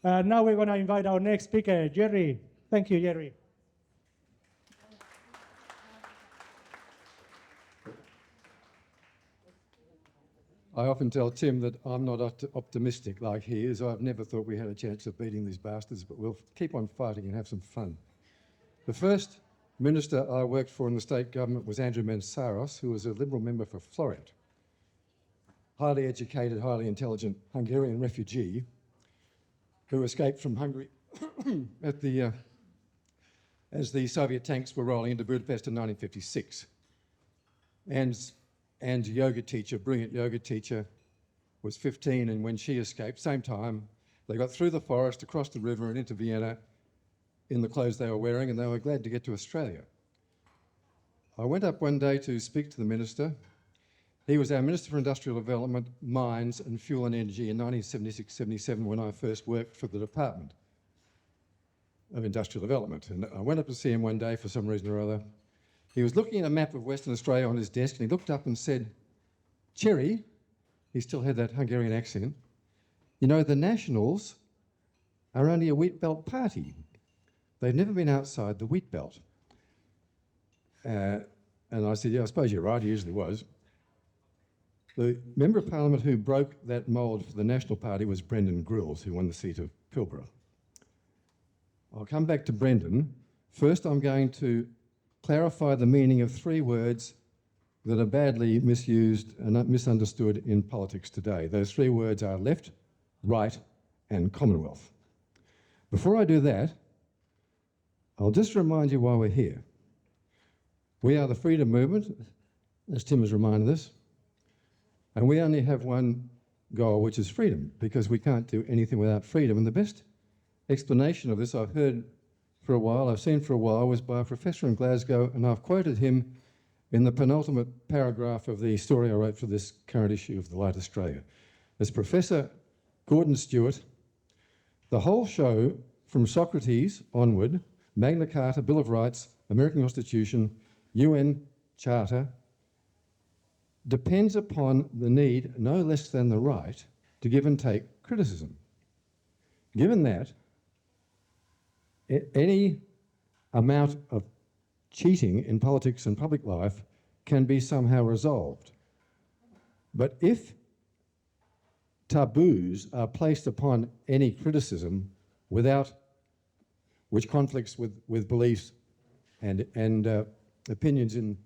Now we're going to invite our next speaker, Jerry. Thank you, Jerry. I often tell Tim that I'm not optimistic like he is. I've never thought we had a chance of beating these bastards, but we'll keep on fighting and have some fun. The first minister I worked for in the state government was Andrew Mensaros, who was a Liberal member for Florent. Highly educated, highly intelligent Hungarian refugee who escaped from Hungary as the Soviet tanks were rolling into Budapest in 1956. And yoga teacher, brilliant yoga teacher, was 15, and when she escaped, same time, they got through the forest, across the river and into Vienna in the clothes they were wearing, and they were glad to get to Australia. I went up one day to speak to the minister. He was our Minister for Industrial Development, Mines and Fuel and Energy in 1976-77 when I first worked for the Department of Industrial Development. And I went up to see him one day for some reason or other. He was looking at a map of Western Australia on his desk, and he looked up and said, "Cherry," he still had that Hungarian accent, "you know, the Nationals are only a wheat belt party. They've never been outside the wheat belt." And I said, "Yeah, I suppose you're right," he usually was. The Member of Parliament who broke that mould for the National Party was Brendan Grills, who won the seat of Pilbara. I'll come back to Brendan. First, I'm going to clarify the meaning of three words that are badly misused and misunderstood in politics today. Those three words are left, right, and Commonwealth. Before I do that, I'll just remind you why we're here. We are the Freedom Movement, as Tim has reminded us, and we only have one goal, which is freedom, because we can't do anything without freedom. And the best explanation of this I've heard for a while, I've seen for a while, was by a professor in Glasgow, and I've quoted him in the penultimate paragraph of the story I wrote for this current issue of The Light Australia. As Professor Gordon Stewart, the whole show from Socrates onward, Magna Carta, Bill of Rights, American Constitution, UN Charter, depends upon the need, no less than the right, to give and take criticism. Given that, any amount of cheating in politics and public life can be somehow resolved. But if taboos are placed upon any criticism which conflicts with beliefs and opinions in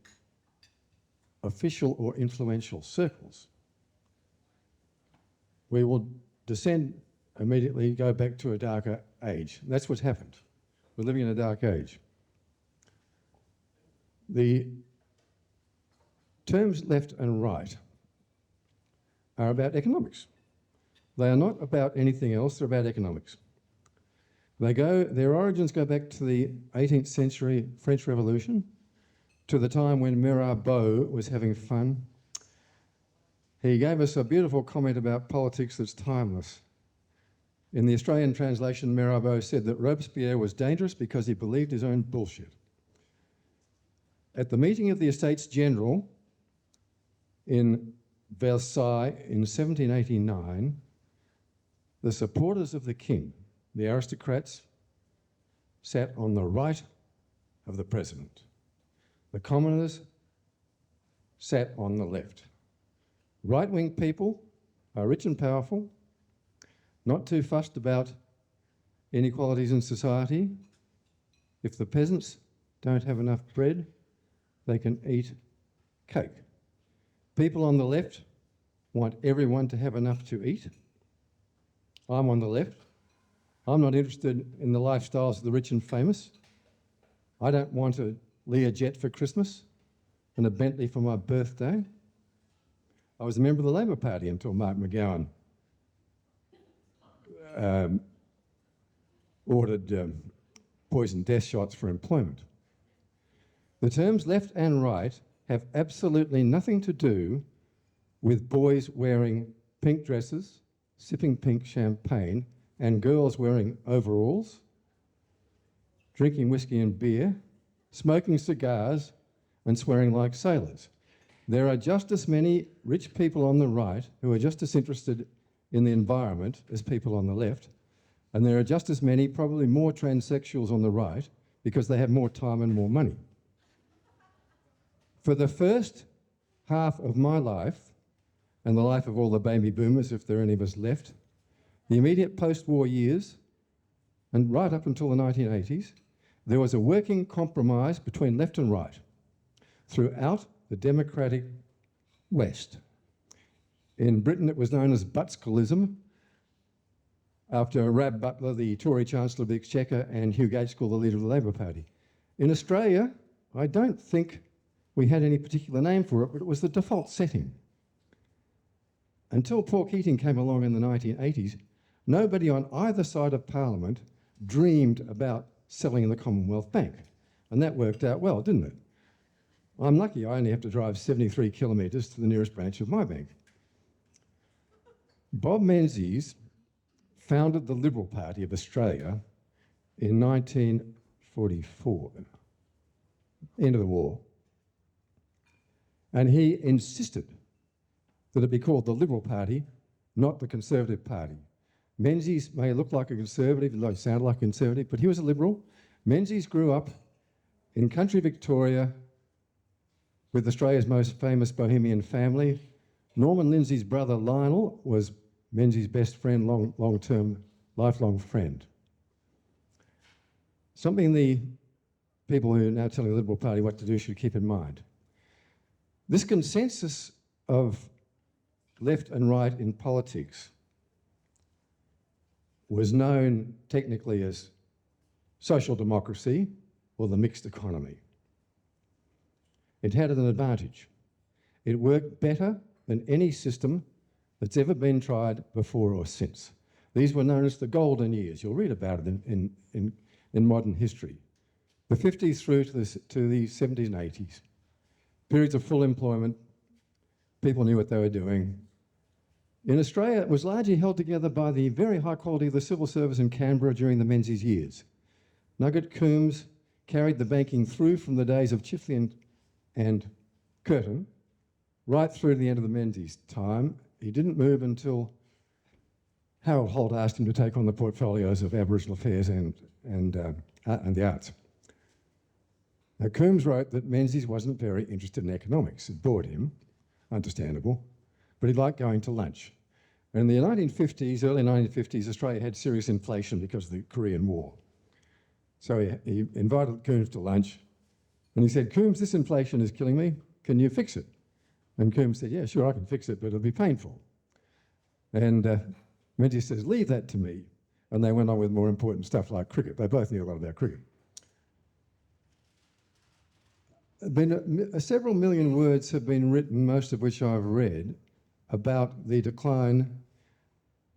official or influential circles, we will descend immediately, go back to a darker age. That's what's happened. We're living in a dark age. The terms left and right are about economics. They are not about anything else, they're about economics. Their origins go back to the 18th century French Revolution, to the time when Mirabeau was having fun. He gave us a beautiful comment about politics that's timeless. In the Australian translation, Mirabeau said that Robespierre was dangerous because he believed his own bullshit. At the meeting of the Estates General in Versailles in 1789, the supporters of the king, the aristocrats, sat on the right of the president. The commoners sat on the left. Right-wing people are rich and powerful, not too fussed about inequalities in society. If the peasants don't have enough bread, they can eat cake. People on the left want everyone to have enough to eat. I'm on the left. I'm not interested in the lifestyles of the rich and famous. I don't want a Learjet for Christmas and a Bentley for my birthday. I was a member of the Labor Party until Mark McGowan ordered poison death shots for employment. The terms left and right have absolutely nothing to do with boys wearing pink dresses, sipping pink champagne, and girls wearing overalls, drinking whiskey and beer, smoking cigars, and swearing like sailors. There are just as many rich people on the right who are just as interested in the environment as people on the left, And there are just as many, probably more transsexuals on the right because they have more time and more money. For the first half of my life, and the life of all the baby boomers, if there are any of us left, the immediate post-war years, and right up until the 1980s, there was a working compromise between left and right throughout the democratic West. In Britain, it was known as Buttscallism, after Rab Butler, the Tory Chancellor of the Exchequer, and Hugh Gaitskell, the leader of the Labor Party. In Australia, I don't think we had any particular name for it, but it was the default setting. Until Paul Keating came along in the 1980s, nobody on either side of Parliament dreamed about selling the Commonwealth Bank. And that worked out well, didn't it? I'm lucky I only have to drive 73 kilometres to the nearest branch of my bank. Bob Menzies founded the Liberal Party of Australia in 1944, end of the war. And he insisted that it be called the Liberal Party, not the Conservative Party. Menzies may look like a conservative, he sounded like a conservative, but he was a Liberal. Menzies grew up in country Victoria with Australia's most famous bohemian family. Norman Lindsay's brother Lionel was Menzies' best friend, long-term, lifelong friend. Something the people who are now telling the Liberal Party what to do should keep in mind. This consensus of left and right in politics was known technically as social democracy or the mixed economy. It had an advantage. It worked better than any system that's ever been tried before or since. These were known as the golden years. You'll read about it in modern history. The 50s through to the 70s and 80s. Periods of full employment, people knew what they were doing. In Australia, it was largely held together by the very high quality of the civil service in Canberra during the Menzies years. Nugget Coombs carried the banking through from the days of Chifley and Curtin right through to the end of the Menzies time. He didn't move until Harold Holt asked him to take on the portfolios of Aboriginal affairs and the arts. Now, Coombs wrote that Menzies wasn't very interested in economics. It bored him, understandable, but he liked going to lunch. And in the 1950s, early 1950s, Australia had serious inflation because of the Korean War. So he invited Coombs to lunch, and he said, "Coombs, this inflation is killing me. Can you fix it?" And Coombs said, "Yeah, sure, I can fix it, but it'll be painful." And Menzies says, "Leave that to me." And they went on with more important stuff like cricket. They both knew a lot about cricket. Several million words have been written, most of which I've read, about the decline,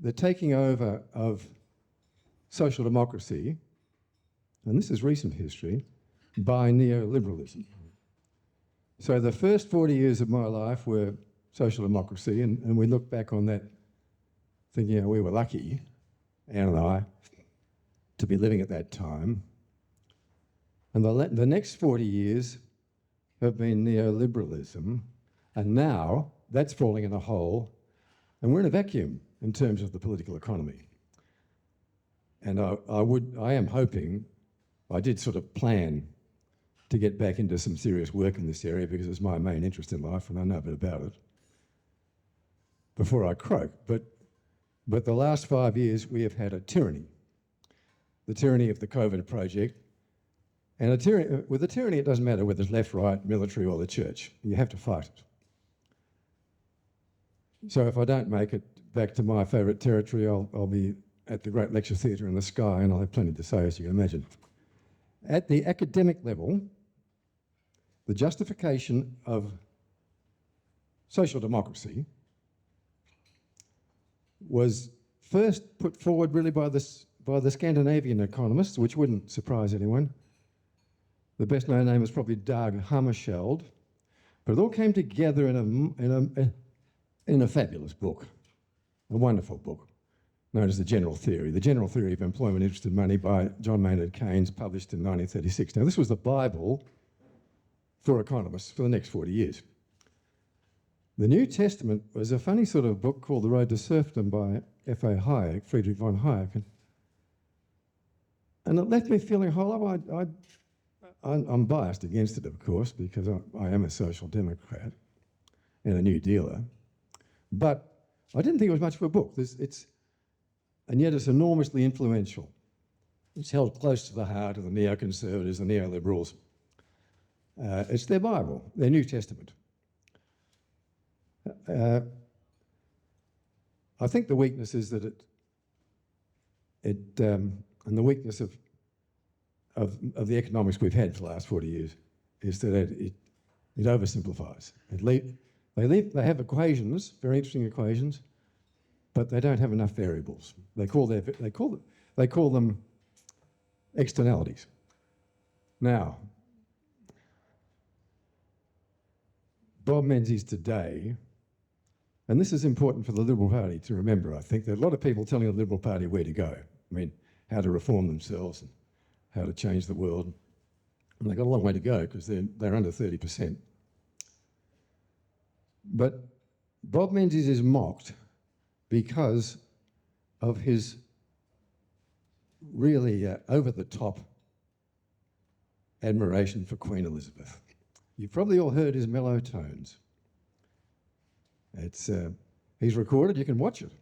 the taking over of social democracy, and this is recent history, by neoliberalism. So the first 40 years of my life were social democracy, and we look back on that thinking, we were lucky, Anne and I, to be living at that time. And the next 40 years have been neoliberalism, and now that's falling in a hole, and we're in a vacuum in terms of the political economy. And I am hoping, I did sort of plan to get back into some serious work in this area because it's my main interest in life and I know a bit about it before I croak. But the last 5 years we have had a tyranny, the tyranny of the COVID project. And with a tyranny, it doesn't matter whether it's left, right, military or the church. You have to fight it. So if I don't make it back to my favourite territory, I'll be at the Great Lecture Theatre in the sky and I'll have plenty to say, as you can imagine. At the academic level, the justification of social democracy was first put forward really by the Scandinavian economists, which wouldn't surprise anyone. The best known name is probably Dag Hammarskjöld, but it all came together in a fabulous book, a wonderful book, known as The General Theory. The General Theory of Employment, Interest and Money by John Maynard Keynes, published in 1936. Now, this was the Bible for economists for the next 40 years. The New Testament was a funny sort of book called The Road to Serfdom by F.A. Hayek, Friedrich von Hayek. And it left me feeling hollow. I'm biased against it, of course, because I am a social democrat and a New Dealer. But I didn't think it was much of a book. And yet it's enormously influential. It's held close to the heart of the neoconservatives, the neoliberals. It's their Bible, their New Testament. I think the weakness is that and the weakness of the economics we've had for the last 40 years is that it oversimplifies. They have equations, very interesting equations, but they don't have enough variables. They call them externalities. Now, Bob Menzies today, and this is important for the Liberal Party to remember, I think. There are a lot of people telling the Liberal Party where to go. I mean, how to reform themselves and how to change the world. And they've got a long way to go because they're under 30%. But Bob Menzies is mocked because of his really over-the-top admiration for Queen Elizabeth. You've probably all heard his mellow tones. He's recorded, you can watch it.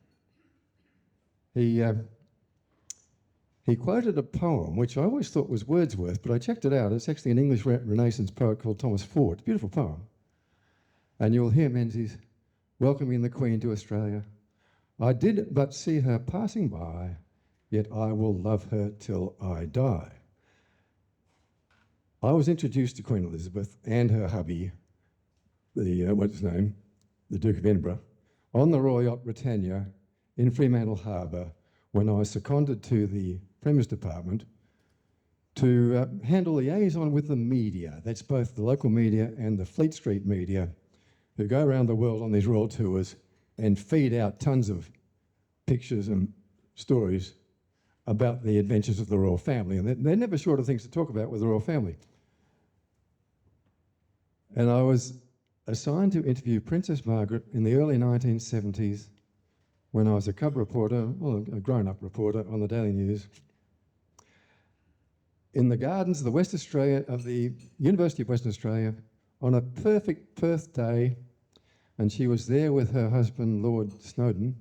He quoted a poem, which I always thought was Wordsworth, but I checked it out. It's actually an English Renaissance poet called Thomas Ford. It's a beautiful poem. And you'll hear Menzies welcoming the Queen to Australia. I did but see her passing by, yet I will love her till I die. I was introduced to Queen Elizabeth and her hubby, what's his name? The Duke of Edinburgh, on the Royal Yacht Britannia in Fremantle Harbour when I was seconded to the Premier's Department to handle liaison with the media. That's both the local media and the Fleet Street media, who go around the world on these royal tours and feed out tons of pictures and stories about the adventures of the royal family. And they're never short of things to talk about with the royal family. And I was assigned to interview Princess Margaret in the early 1970s when I was a cub reporter, well, a grown-up reporter on the Daily News, in the gardens of the University of Western Australia on a perfect Perth day, and she was there with her husband, Lord Snowdon,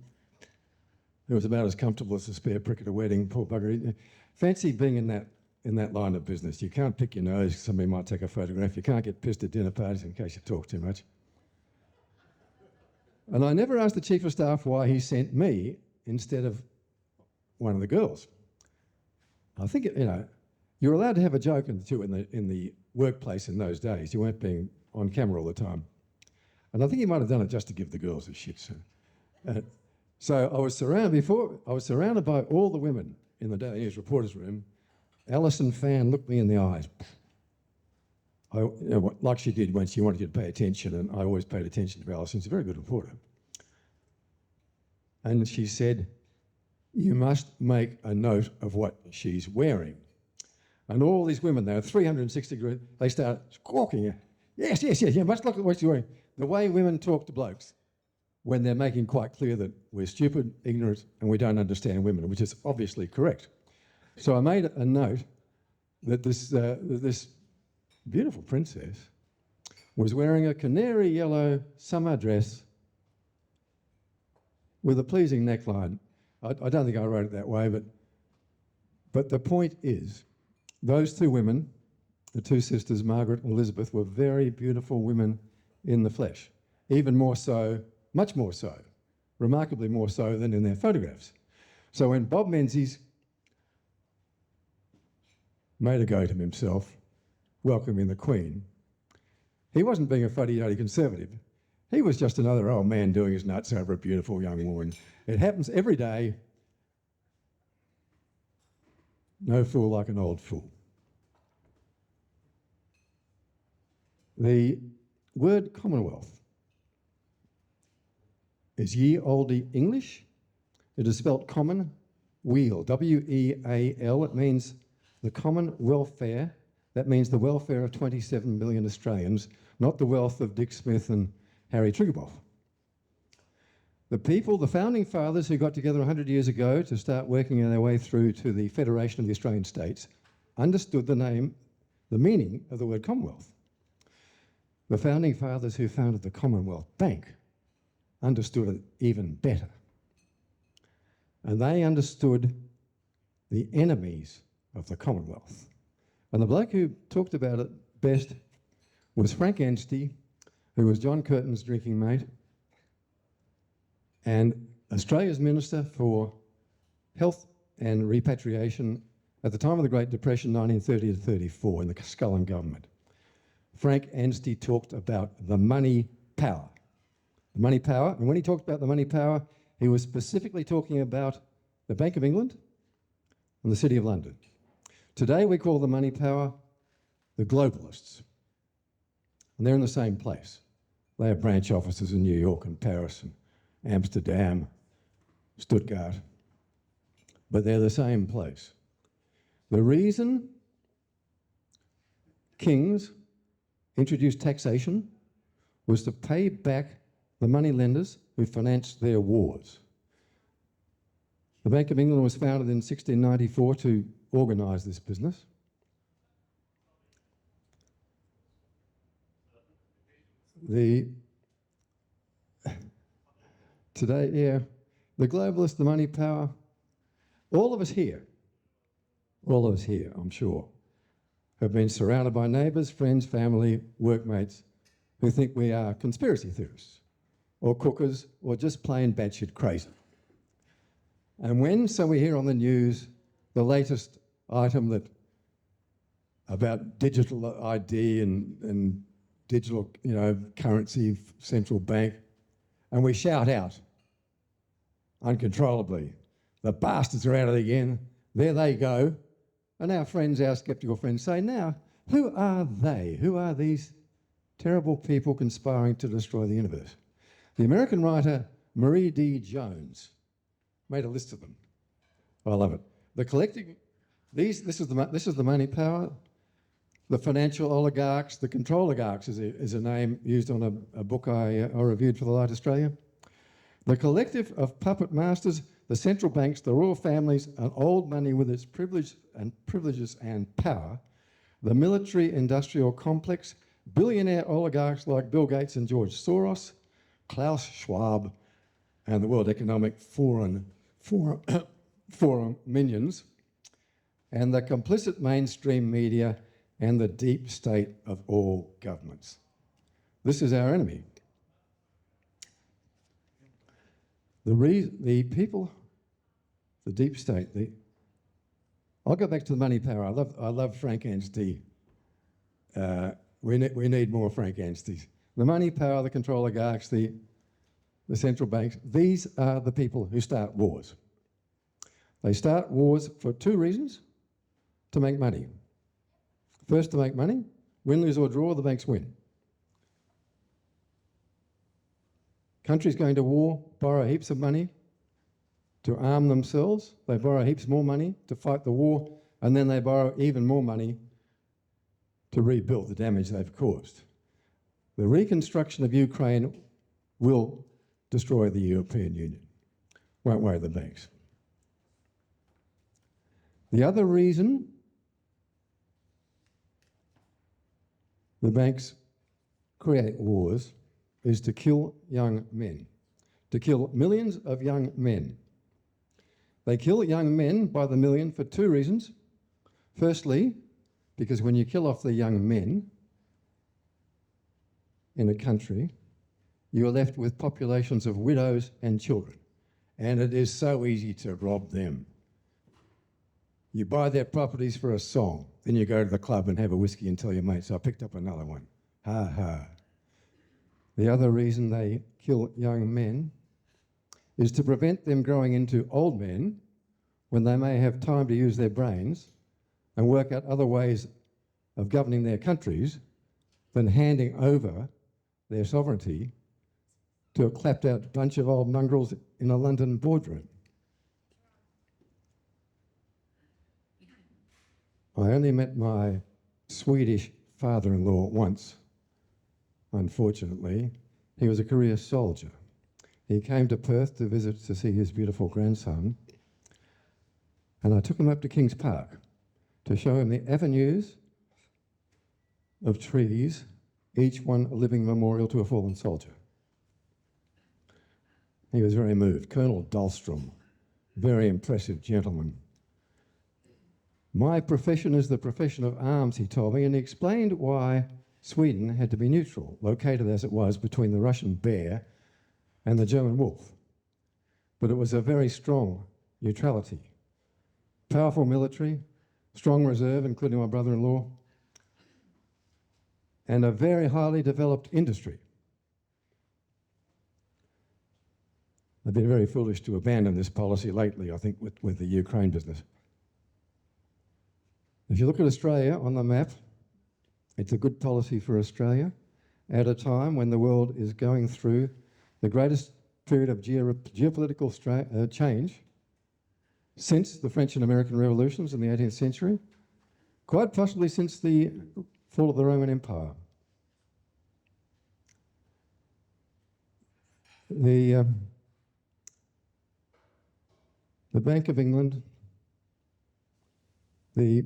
who was about as comfortable as a spare prick at a wedding, poor bugger. Fancy being in that line of business. You can't pick your nose, somebody might take a photograph. You can't get pissed at dinner parties in case you talk too much. And I never asked the Chief of Staff why he sent me instead of one of the girls. I think, you're allowed to have a joke in the workplace in those days. You weren't being on camera all the time. And I think he might have done it just to give the girls a shit. So I was surrounded by all the women in the Daily News reporters' room. Alison Fan looked me in the eyes, like she did when she wanted you to pay attention, and I always paid attention to Alison. She's a very good reporter. And she said, "You must make a note of what she's wearing." And all these women, they were 360 degrees, they start squawking. Yes, you must look at what she's wearing. The way women talk to blokes when they're making quite clear that we're stupid, ignorant, and we don't understand women, which is obviously correct. So I made a note that this beautiful princess was wearing a canary yellow summer dress with a pleasing neckline. I don't think I wrote it that way, but the point is, those two women, the two sisters, Margaret and Elizabeth, were very beautiful women in the flesh, even more so, much more so, remarkably more so than in their photographs. So when Bob Menzies made a go to himself, welcoming the Queen, he wasn't being a fuddy-duddy conservative. He was just another old man doing his nuts over a beautiful young woman. It happens every day. No fool like an old fool. The word Commonwealth is ye olde English. It is spelt common weal, W-E-A-L. It means the common welfare. That means the welfare of 27 million Australians, not the wealth of Dick Smith and Harry Triguboff. The people, the founding fathers who got together 100 years ago to start working their way through to the Federation of the Australian States, understood the meaning of the word Commonwealth. The founding fathers who founded the Commonwealth Bank understood it even better. And they understood the enemies of the Commonwealth. And the bloke who talked about it best was Frank Anstey, who was John Curtin's drinking mate, and Australia's Minister for Health and Repatriation at the time of the Great Depression, 1930 to 34, in the Scullin government. Frank Anstey talked about the money power. The money power, and when he talked about the money power, he was specifically talking about the Bank of England and the City of London. Today we call the money power the globalists. And they're in the same place. They have branch offices in New York and Paris and Amsterdam, Stuttgart, but they're the same place. The reason kings introduced taxation was to pay back the money lenders who financed their wars. The Bank of England was founded in 1694 to organise this business. The globalists, the money power, all of us here, I'm sure, have been surrounded by neighbours, friends, family, workmates who think we are conspiracy theorists or cookers or just plain batshit crazy. And so we hear on the news the latest item about digital ID and digital, currency, central bank, and we shout out uncontrollably, the bastards are at it again, there they go. And our sceptical friends say, now, who are they? Who are these terrible people conspiring to destroy the universe? The American writer Marie D. Jones made a list of them. I love it. The collective, this is the money power, the financial oligarchs, the control oligarchs is a name used on a book I reviewed for The Light Australia. The collective of puppet masters, the central banks, the royal families, and old money with its privileges and power, the military-industrial complex, billionaire oligarchs like Bill Gates and George Soros, Klaus Schwab, and the World Economic Forum minions, and the complicit mainstream media and the deep state of all governments. This is our enemy. The people, the deep state, I'll go back to the money power. I love Frank Anstey. We need more Frank Ansteys. The money power, the control oligarchs, the central banks, these are the people who start wars. They start wars for two reasons: to make money. First, to make money. Win, lose or draw, the banks win. Countries going to war borrow heaps of money to arm themselves. They borrow heaps more money to fight the war, and then they borrow even more money to rebuild the damage they've caused. The reconstruction of Ukraine will destroy the European Union. Won't worry the banks. The other reason the banks create wars is to kill young men, to kill millions of young men. They kill young men by the million for two reasons. Firstly, because when you kill off the young men in a country, you are left with populations of widows and children, and it is so easy to rob them. You buy their properties for a song, then you go to the club and have a whiskey and tell your mates, I picked up another one. Ha ha. The other reason they kill young men is to prevent them growing into old men when they may have time to use their brains and work out other ways of governing their countries than handing over their sovereignty to a clapped out bunch of old mongrels in a London boardroom. I only met my Swedish father-in-law once, unfortunately. He was a career soldier. He came to Perth to visit to see his beautiful grandson, and I took him up to Kings Park to show him the avenues of trees, each one a living memorial to a fallen soldier. He was very moved. Colonel Dahlstrom, very impressive gentleman. My profession is the profession of arms, he told me, and he explained why Sweden had to be neutral, located as it was between the Russian bear and the German wolf. But it was a very strong neutrality. Powerful military, strong reserve, including my brother-in-law, and a very highly developed industry. They've been very foolish to abandon this policy lately, I think, with the Ukraine business. If you look at Australia on the map, it's a good policy for Australia at a time when the world is going through the greatest period of geopolitical change since the French and American revolutions in the 18th century, quite possibly since the fall of the Roman Empire. The Bank of England, the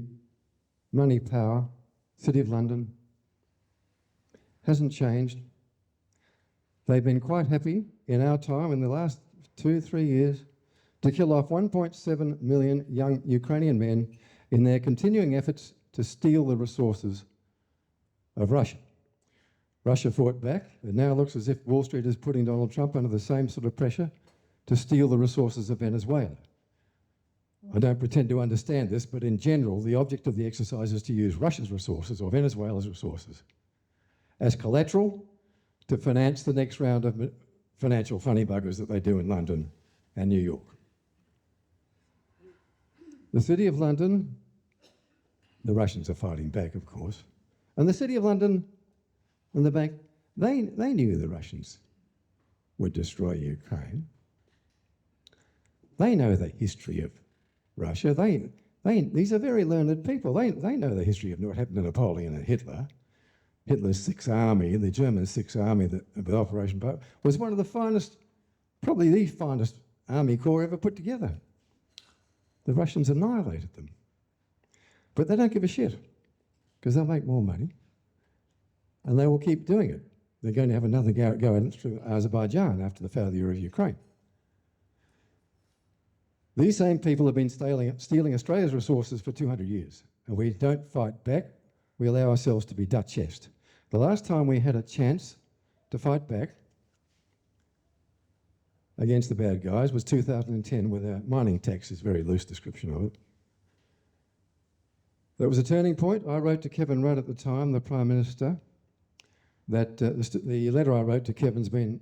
money power, City of London, hasn't changed. They've been quite happy in our time, in the last 2-3 years, to kill off 1.7 million young Ukrainian men in their continuing efforts to steal the resources of Russia. Russia fought back. It now looks as if Wall Street is putting Donald Trump under the same sort of pressure to steal the resources of Venezuela. I don't pretend to understand this, but in general, the object of the exercise is to use Russia's resources or Venezuela's resources as collateral to finance the next round of financial funny buggers that they do in London and New York. The City of London, the Russians are fighting back, of course, and the City of London and the bank, they knew the Russians would destroy Ukraine. They know the history of Russia. These are very learned people. They know the history of what happened to Napoleon and Hitler. Hitler's Sixth Army, the German Sixth Army, with Operation Pope, was one of the finest, probably the finest army corps ever put together. The Russians annihilated them. But they don't give a shit, because they'll make more money, and they will keep doing it. They're going to have another go at it through Azerbaijan after the failure of Ukraine. These same people have been stealing Australia's resources for 200 years, and we don't fight back. We allow ourselves to be Dutchessed. The last time we had a chance to fight back against the bad guys was 2010 with our mining tax, is a very loose description of it. That was a turning point. I wrote to Kevin Rudd at the time, the Prime Minister, that the letter I wrote to Kevin's been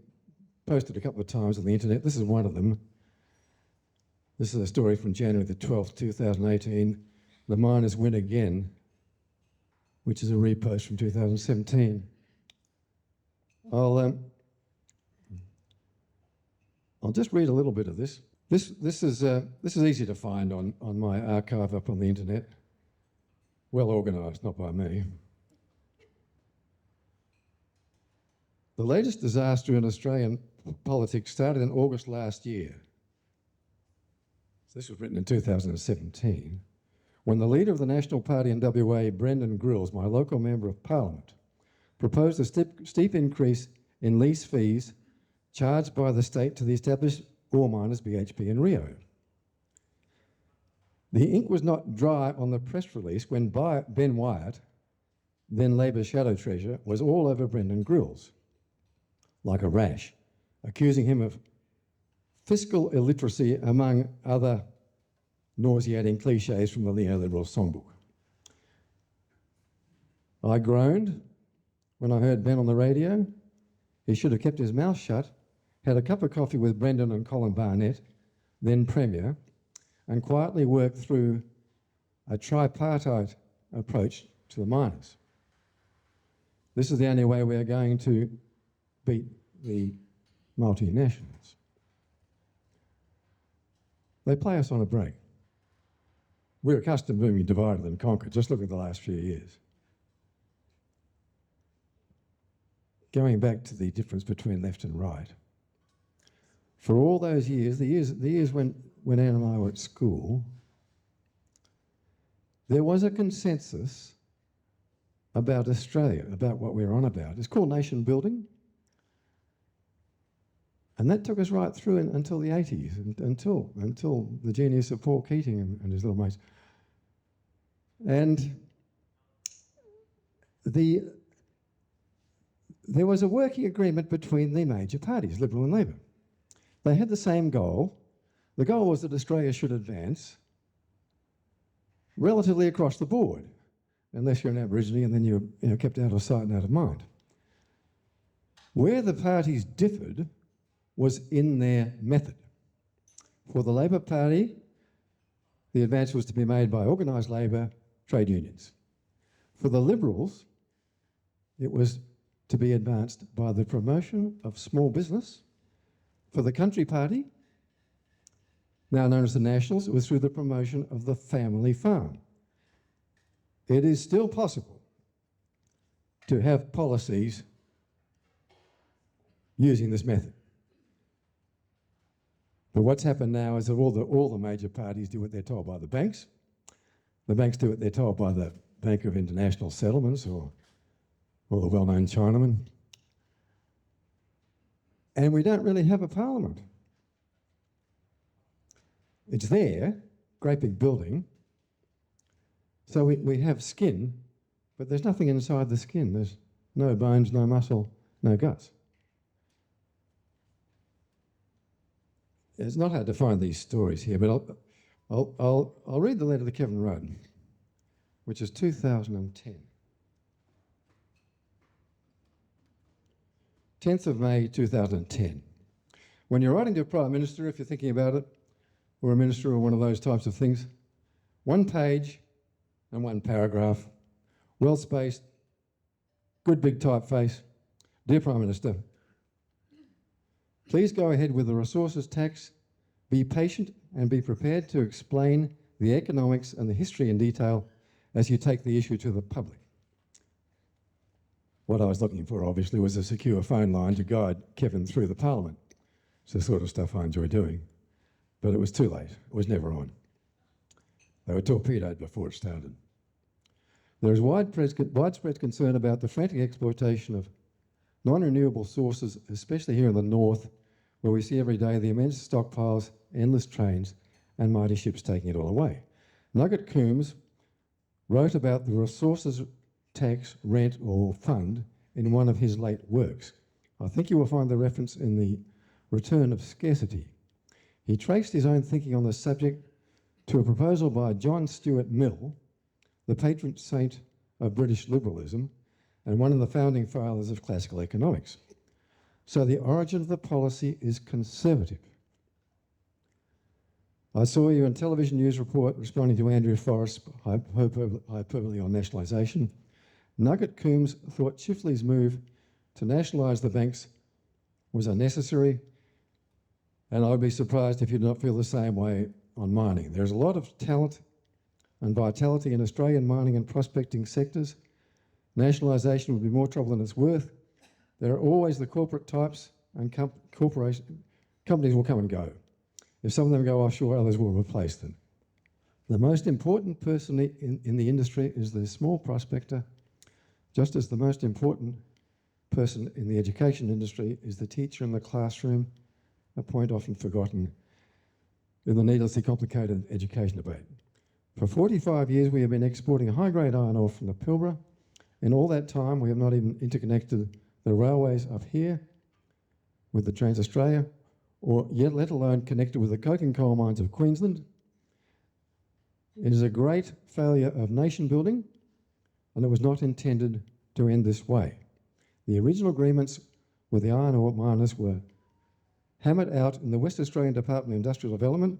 posted a couple of times on the internet. This is one of them. This is a story from January the 12th, 2018. The miners win again, which is a repost from 2017. I'll just read a little bit of this. This is easy to find on my archive up on the internet. Well organised, not by me. The latest disaster in Australian politics started in August last year. This was written in 2017, when the leader of the National Party in WA, Brendan Grills, my local member of Parliament, proposed a steep increase in lease fees charged by the state to the established ore miners BHP and Rio. The ink was not dry on the press release when Ben Wyatt, then Labor's shadow treasurer, was all over Brendan Grills like a rash, accusing him of fiscal illiteracy, among other nauseating cliches from the neoliberal songbook. I groaned when I heard Ben on the radio. He should have kept his mouth shut, had a cup of coffee with Brendan and Colin Barnett, then Premier, and quietly worked through a tripartite approach to the miners. This is the only way we are going to beat the multinationals. They play us on a break. We're accustomed to being divided and conquered. Just look at the last few years. Going back to the difference between left and right, for all those years, the years when Anne and I were at school, there was a consensus about Australia, about what we're on about. It's called nation building. And that took us right through until the 80s, until the genius of Paul Keating and his little mates. And there was a working agreement between the major parties, Liberal and Labor. They had the same goal. The goal was that Australia should advance relatively across the board, unless you're an Aborigine and then you're kept out of sight and out of mind. Where the parties differed was in their method. For the Labor Party, the advance was to be made by organised labour, trade unions. For the Liberals, it was to be advanced by the promotion of small business. For the Country Party, now known as the Nationals, it was through the promotion of the family farm. It is still possible to have policies using this method. But what's happened now is that all the major parties do what they're told by the banks. The banks do what they're told by the Bank of International Settlements or the well-known Chinaman. And we don't really have a parliament. It's there, great big building. So we have skin, but there's nothing inside the skin. There's no bones, no muscle, no guts. It's not hard to find these stories here, but I'll read the letter to Kevin Rudd, which is 2010. 10th of May 2010. When you're writing to a Prime Minister, if you're thinking about it, or a minister or one of those types of things, one page and one paragraph, well-spaced, good big typeface. Dear Prime Minister, please go ahead with the resources tax. Be patient and be prepared to explain the economics and the history in detail as you take the issue to the public. What I was looking for, obviously, was a secure phone line to guide Kevin through the Parliament. It's the sort of stuff I enjoy doing. But it was too late. It was never on. They were torpedoed before it started. There is widespread concern about the frantic exploitation of non-renewable sources, especially here in the north, where we see every day the immense stockpiles, endless trains, and mighty ships taking it all away. Nugget Coombs wrote about the resources tax, rent, or fund in one of his late works. I think you will find the reference in the Return of Scarcity. He traced his own thinking on the subject to a proposal by John Stuart Mill, the patron saint of British liberalism, and one of the founding fathers of classical economics. So the origin of the policy is conservative. I saw you in television news report responding to Andrew Forrest's hyperbole on nationalisation. Nugget Coombs thought Chifley's move to nationalise the banks was unnecessary, and I would be surprised if you did not feel the same way on mining. There's a lot of talent and vitality in Australian mining and prospecting sectors. Nationalisation would be more trouble than it's worth. There are always the corporate types, and companies will come and go. If some of them go offshore, others will replace them. The most important person in the industry is the small prospector, just as the most important person in the education industry is the teacher in the classroom, a point often forgotten in the needlessly complicated education debate. For 45 years, we have been exporting high-grade iron ore from the Pilbara. In all that time, we have not even interconnected the railways up here with the Trans-Australia, or yet let alone connected with the coke and coal mines of Queensland. It is a great failure of nation building, and it was not intended to end this way. The original agreements with the iron ore miners were hammered out in the West Australian Department of Industrial Development.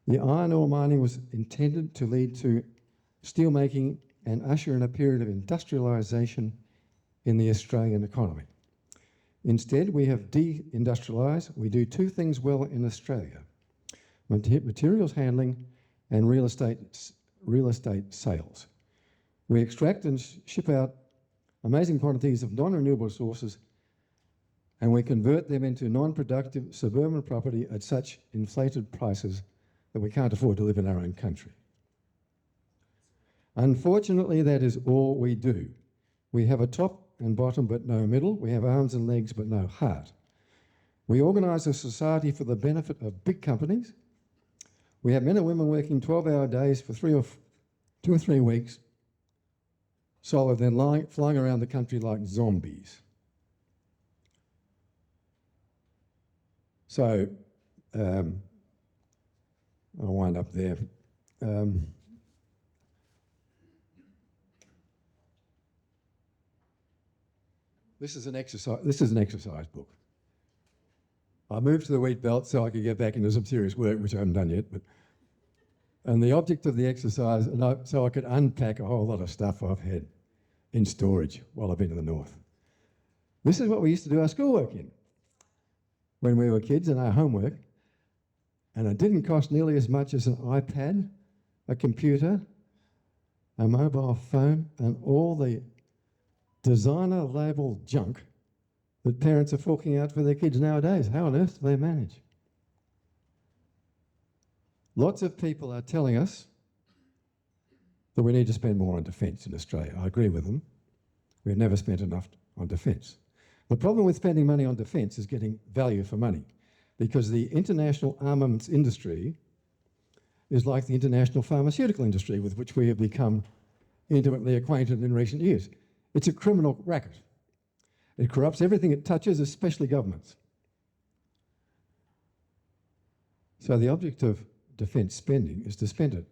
The iron ore mining was intended to lead to steelmaking and usher in a period of industrialisation in the Australian economy. Instead, we have de-industrialised. We do two things well in Australia: materials handling and real estate sales. We extract and ship out amazing quantities of non-renewable resources and we convert them into non-productive suburban property at such inflated prices that we can't afford to live in our own country. Unfortunately, that is all we do. We have a top and bottom but no middle. We have arms and legs but no heart. We organise a society for the benefit of big companies. We have men and women working 12-hour days for 2 or 3 weeks, solid, then flying around the country like zombies. So, I'll wind up there. This is an exercise book. I moved to the wheat belt so I could get back into some serious work, which I haven't done yet. And the object of the exercise, so I could unpack a whole lot of stuff I've had in storage while I've been in the north. This is what we used to do our schoolwork in when we were kids, and our homework. And it didn't cost nearly as much as an iPad, a computer, a mobile phone, and all the designer label junk that parents are forking out for their kids nowadays. How on earth do they manage? Lots of people are telling us that we need to spend more on defence in Australia. I agree with them. We've never spent enough on defence. The problem with spending money on defence is getting value for money, because the international armaments industry is like the international pharmaceutical industry, with which we have become intimately acquainted in recent years. It's a criminal racket. It corrupts everything it touches, especially governments. So the object of defence spending is to spend it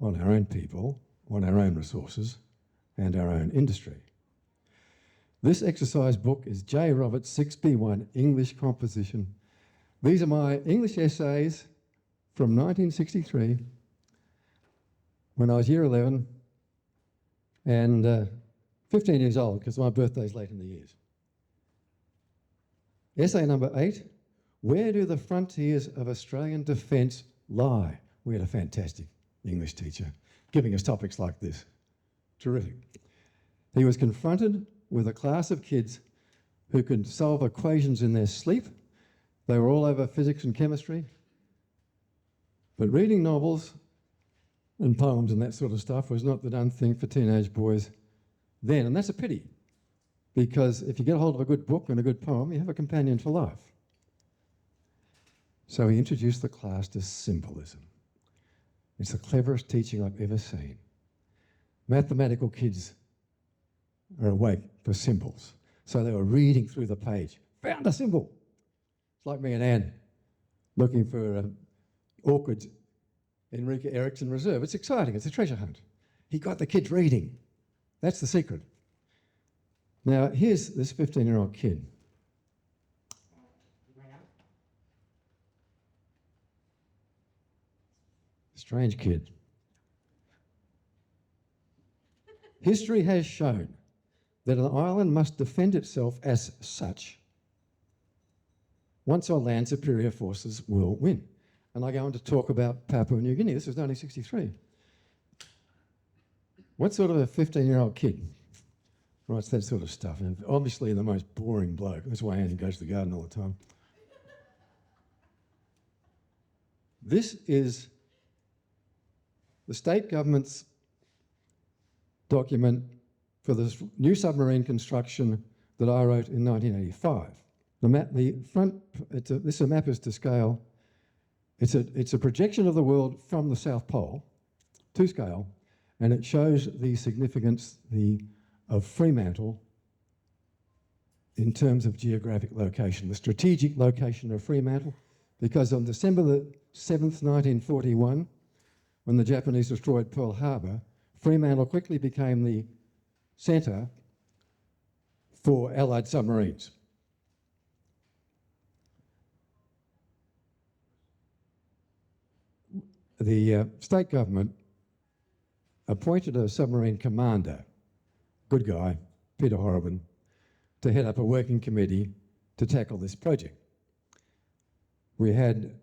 on our own people, on our own resources, and our own industry. This exercise book is J. Roberts 6B1 English Composition. These are my English essays from 1963, when I was year 11 and 15 years old, because my birthday's late in the years. Essay number 8, where do the frontiers of Australian defence lie? We had a fantastic English teacher giving us topics like this. Terrific. He was confronted with a class of kids who could solve equations in their sleep. They were all over physics and chemistry. But reading novels and poems and that sort of stuff was not the done thing for teenage boys then. And that's a pity, because if you get a hold of a good book and a good poem, you have a companion for life. So he introduced the class to symbolism. It's the cleverest teaching I've ever seen. Mathematical kids are awake for symbols. So they were reading through the page, found a symbol. It's like me and Anne looking for awkward Enrique Erickson Reserve. It's exciting, it's a treasure hunt. He got the kids reading. That's the secret. Now, here's this 15-year-old kid. Strange kid. History has shown that an island must defend itself as such. Once on land, superior forces will win. And I go on to talk about Papua New Guinea. This was 1963. What sort of a 15-year-old kid writes that sort of stuff? And obviously the most boring bloke. That's why Andy goes to the garden all the time. This is the state government's document for the new submarine construction that I wrote in 1985. This map is to scale. It's a projection of the world from the South Pole to scale, and it shows the significance of Fremantle in terms of geographic location, the strategic location of Fremantle, because on December the 7th, 1941, when the Japanese destroyed Pearl Harbor, Fremantle quickly became the centre for Allied submarines. The state government appointed a submarine commander, good guy, Peter Horrobin, to head up a working committee to tackle this project. We had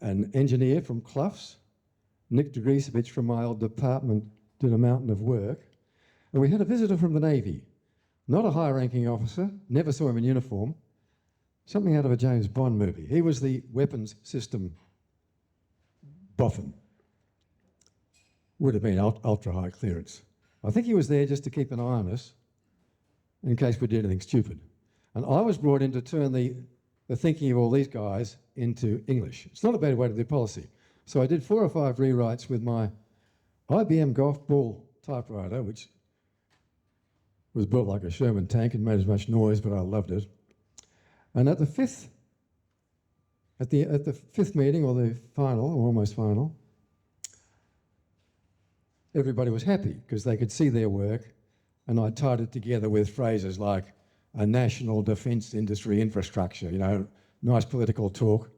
an engineer from Clough's, Nick Degrisevich from my old department did a mountain of work, and we had a visitor from the Navy, not a high-ranking officer, never saw him in uniform, something out of a James Bond movie. He was the weapons system boffin. Would have been ultra high clearance. I think he was there just to keep an eye on us in case we did anything stupid. And I was brought in to turn the thinking of all these guys into English. It's not a bad way to do policy. So I did 4 or 5 rewrites with my IBM golf ball typewriter, which was built like a Sherman tank and made as much noise, but I loved it. And at the fifth meeting, or the final, or almost final, everybody was happy because they could see their work, and I tied it together with phrases like a national defence industry infrastructure, you know, nice political talk.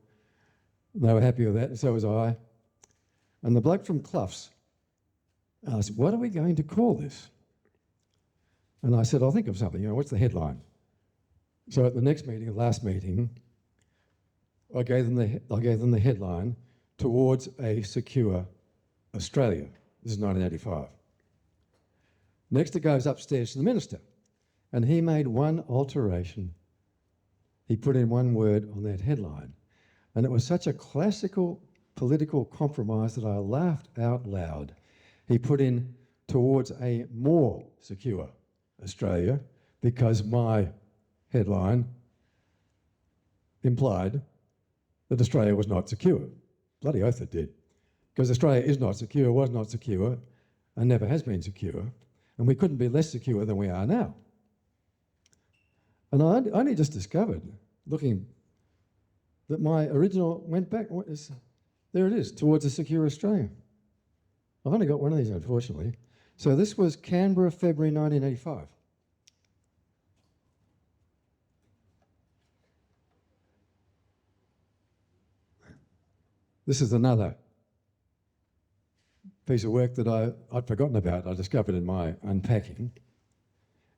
They were happy with that, and so was I. And the bloke from Clough's asked, what are we going to call this? And I said, I'll think of something, you know, what's the headline? So at the next meeting, the last meeting, I gave them the headline, Towards a Secure Australia. This is 1985. Next it goes upstairs to the minister, and he made one alteration. He put in one word on that headline, and it was such a classical political compromise that I laughed out loud. He put in Towards a More Secure Australia, because my headline implied that Australia was not secure. Bloody oath it did. Because Australia is not secure, was not secure, and never has been secure, and we couldn't be less secure than we are now. And I only just discovered, looking, that my original went back, there it is, Towards a Secure Australia. I've only got one of these, unfortunately. So this was Canberra, February 1985. This is another piece of work that I'd forgotten about. I discovered in my unpacking.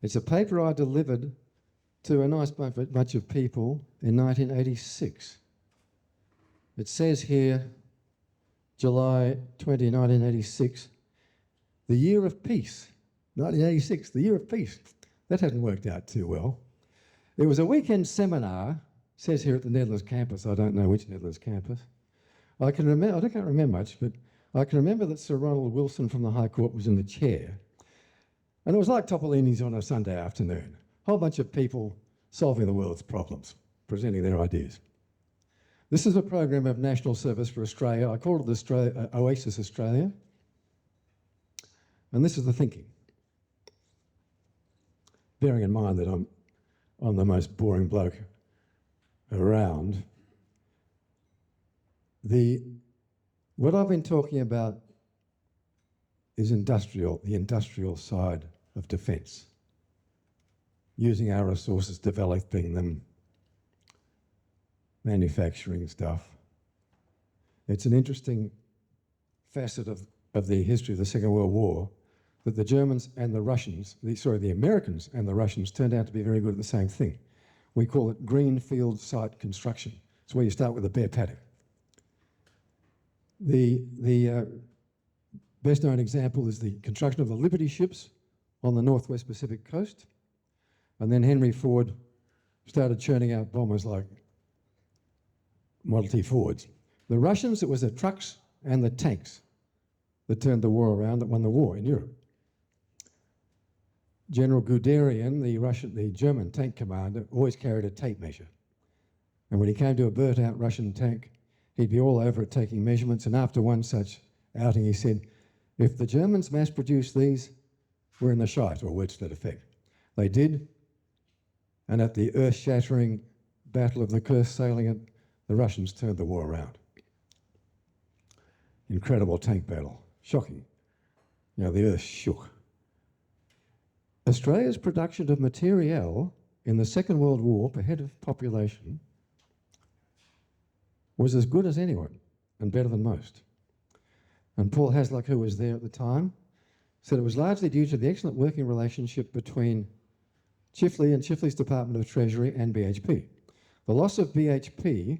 It's a paper I delivered to a nice bunch of people in 1986. It says here, July 20, 1986, the year of peace. 1986, the year of peace. That hasn't worked out too well. It was a weekend seminar, says here at the Netherlands campus. I don't know which Netherlands campus. I can't remember much, but I can remember that Sir Ronald Wilson from the High Court was in the chair. And it was like Topolinis on a Sunday afternoon. A whole bunch of people solving the world's problems, presenting their ideas. This is a program of national service for Australia. I called it Oasis Australia. And this is the thinking. Bearing in mind that I'm the most boring bloke around, what I've been talking about is the industrial side of defence. Using our resources, developing them, manufacturing stuff. It's an interesting facet of the history of the Second World War that the Germans and the Russians, the Americans and the Russians turned out to be very good at the same thing. We call it greenfield site construction. It's where you start with a bare paddock. The best known example is the construction of the Liberty ships on the Northwest Pacific coast. And then Henry Ford started churning out bombers like Model T Fords. The Russians, it was the trucks and the tanks that turned the war around, that won the war in Europe. General Guderian, the German tank commander, always carried a tape measure. And when he came to a burnt-out Russian tank, he'd be all over it taking measurements, and after one such outing he said, if the Germans mass-produce these, we're in the shite, or words to that effect. They did, and at the earth-shattering Battle of the Kursk salient, the Russians turned the war around. Incredible tank battle, shocking. You know, the earth shook. Australia's production of materiel in the Second World War per head of population was as good as anyone and better than most. And Paul Hasluck, who was there at the time, said it was largely due to the excellent working relationship between Chifley and Chifley's Department of Treasury and BHP. The loss of BHP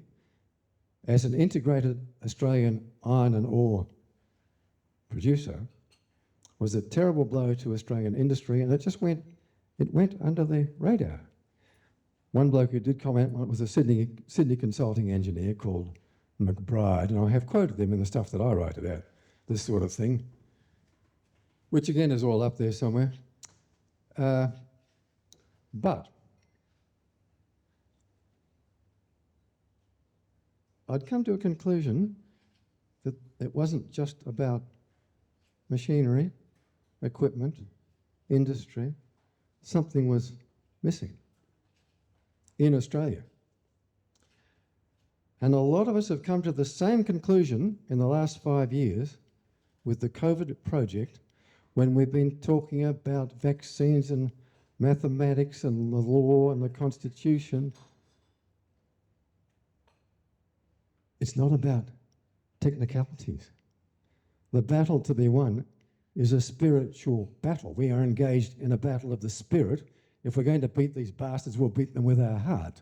as an integrated Australian iron and ore producer was a terrible blow to Australian industry, and it went under the radar. One bloke who did comment was a Sydney consulting engineer called McBride, and I have quoted them in the stuff that I write about this sort of thing, which again is all up there somewhere. But I'd come to a conclusion that it wasn't just about machinery, equipment, industry. Something was missing in Australia. And a lot of us have come to the same conclusion in the last 5 years with the COVID project, when we've been talking about vaccines and mathematics and the law and the Constitution. It's not about technicalities. The battle to be won is a spiritual battle. We are engaged in a battle of the spirit. If we're going to beat these bastards, we'll beat them with our heart,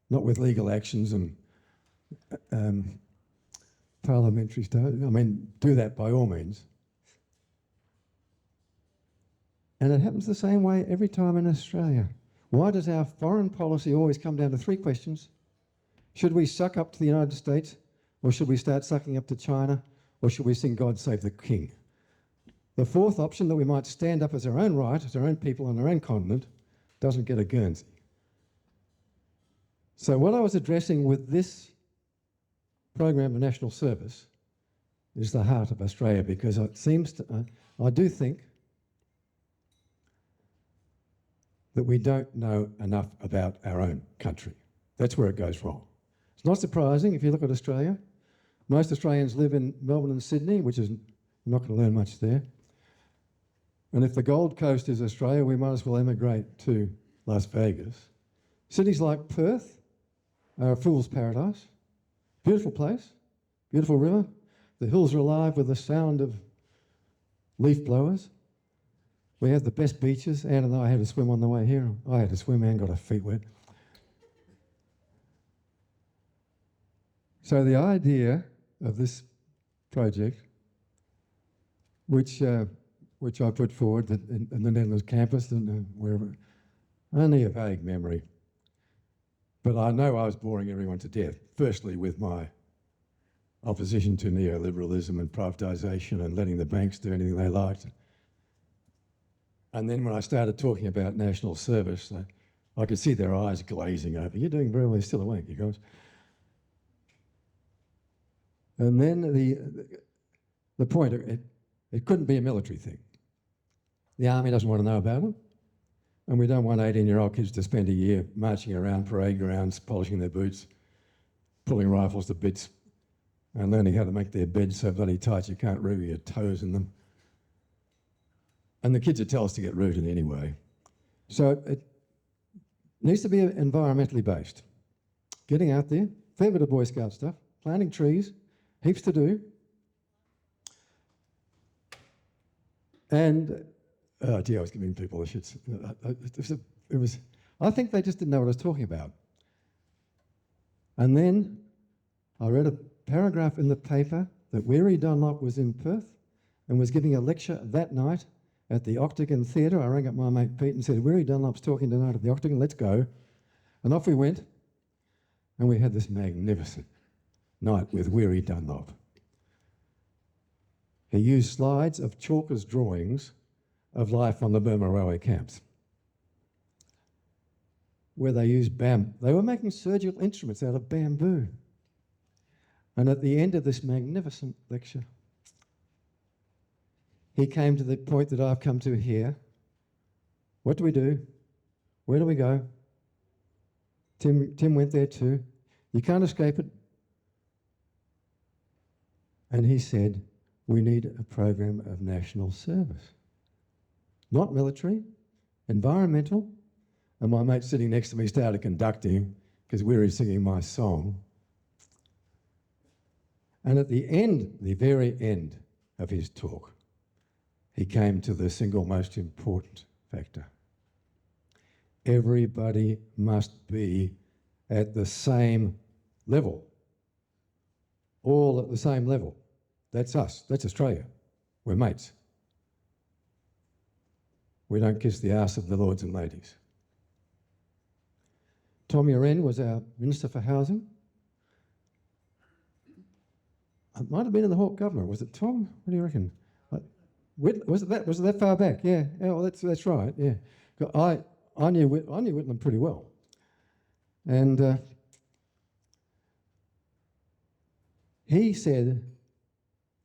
not with legal actions and parliamentary stuff. I mean, do that by all means. And it happens the same way every time in Australia. Why does our foreign policy always come down to 3 questions? Should we suck up to the United States, or should we start sucking up to China, or should we sing God Save the King? The 4th option, that we might stand up as our own right, as our own people on our own continent, doesn't get a Guernsey. So what I was addressing with this program of national service is the heart of Australia, because it seems to, I do think that we don't know enough about our own country. That's where it goes wrong. It's not surprising if you look at Australia. Most Australians live in Melbourne and Sydney, which is, you're not going to learn much there. And if the Gold Coast is Australia, we might as well emigrate to Las Vegas. Cities like Perth are a fool's paradise. Beautiful place, beautiful river. The hills are alive with the sound of leaf blowers. We have the best beaches. Anne and I had to swim on the way here. I had to swim and got our feet wet. So the idea of this project, which I put forward in the Netherlands campus and wherever, only a vague memory. But I know I was boring everyone to death, firstly with my opposition to neoliberalism and privatisation and letting the banks do anything they liked. And then when I started talking about national service, I could see their eyes glazing over. You're doing very well, you're still awake, you guys. And then the point, it couldn't be a military thing. The army doesn't want to know about it. And we don't want 18-year-old kids to spend a year marching around parade grounds, polishing their boots, pulling rifles to bits, and learning how to make their beds so bloody tight you can't wriggle your toes in them. And the kids would tell us to get rooted anyway. So it needs to be environmentally based. Getting out there, fair bit of Boy Scout stuff, planting trees, heaps to do. And, oh dear, I was giving people the shits. I think they just didn't know what I was talking about. And then I read a paragraph in the paper that Weary Dunlop was in Perth and was giving a lecture that night at the Octagon Theatre. I rang up my mate Pete and said, Weary Dunlop's talking tonight at the Octagon, let's go. And off we went, and we had this magnificent night with Weary Dunlop. He used slides of Chalker's drawings of life on the Burma railway camps, where they used they were making surgical instruments out of bamboo. And at the end of this magnificent lecture, he came to the point that I've come to here. What do we do? Where do we go? Tim went there too. You can't escape it. And he said, we need a program of national service. Not military, environmental. And my mate sitting next to me started conducting because we were singing my song. And at the end, the very end of his talk, he came to the single most important factor. Everybody must be at the same level. All at the same level. That's us. That's Australia. We're mates. We don't kiss the arse of the lords and ladies. Tommy Wren was our Minister for Housing. It might have been in the Hawke government. Was it Tom? What do you reckon? Was it that far back? Yeah. Yeah. Well, that's right. Yeah. I knew Whitlam pretty well, and he said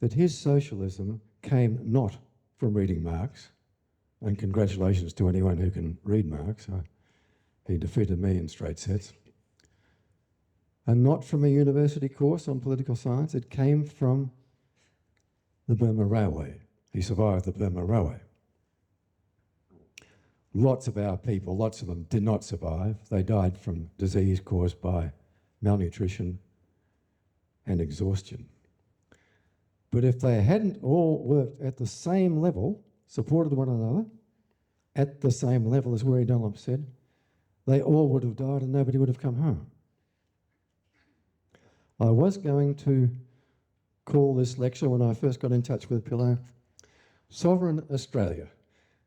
that his socialism came not from reading Marx, and congratulations to anyone who can read Marx. He defeated me in straight sets. And not from a university course on political science. It came from the Burma Railway. He survived the Burma Railway. Lots of our people, lots of them did not survive. They died from disease caused by malnutrition and exhaustion. But if they hadn't all worked at the same level, supported one another, at the same level as Weary Dunlop said, they all would have died and nobody would have come home. I was going to call this lecture, when I first got in touch with Pillow, Sovereign Australia.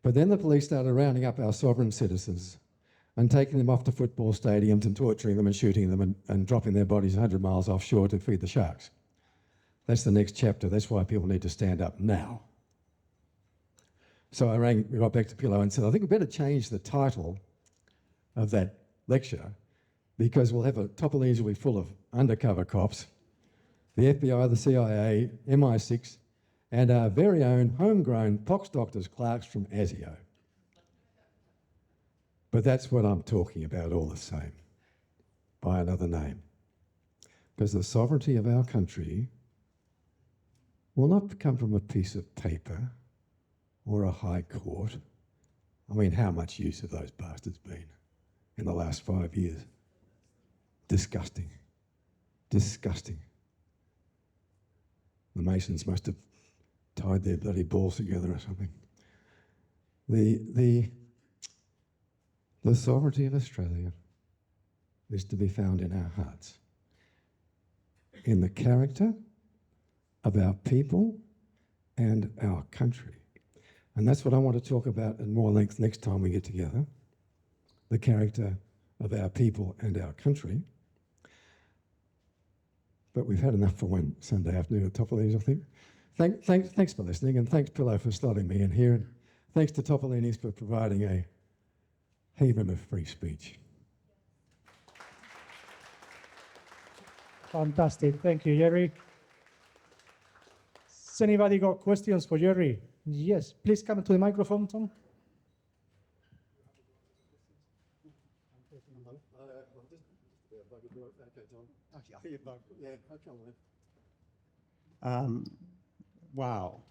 But then the police started rounding up our sovereign citizens and taking them off to football stadiums and torturing them and shooting them and dropping their bodies 100 miles offshore to feed the sharks. That's the next chapter. That's why people need to stand up now. So I got back to Pillow and said, I think we better change the title of that lecture, because we'll have Topolinis will be full of undercover cops, the FBI, the CIA, MI6, and our very own homegrown pox doctors clerks from ASIO. But that's what I'm talking about all the same, by another name. Because the sovereignty of our country will not come from a piece of paper or a high court. I mean, how much use have those bastards been in the last 5 years? Disgusting. Disgusting. The Masons must have tied their bloody balls together or something. The sovereignty of Australia is to be found in our hearts, in the character of our people and our country. And that's what I want to talk about in more length next time we get together, the character of our people and our country. But we've had enough for one Sunday afternoon at Topolinis, I think. Thanks for listening, and thanks, Pillow, for slotting me in here. And thanks to Topolinis for providing a haven of free speech. Fantastic. Thank you, Jerry. Has anybody got questions for Jerry? Yes, please come to the microphone, Tom. Wow.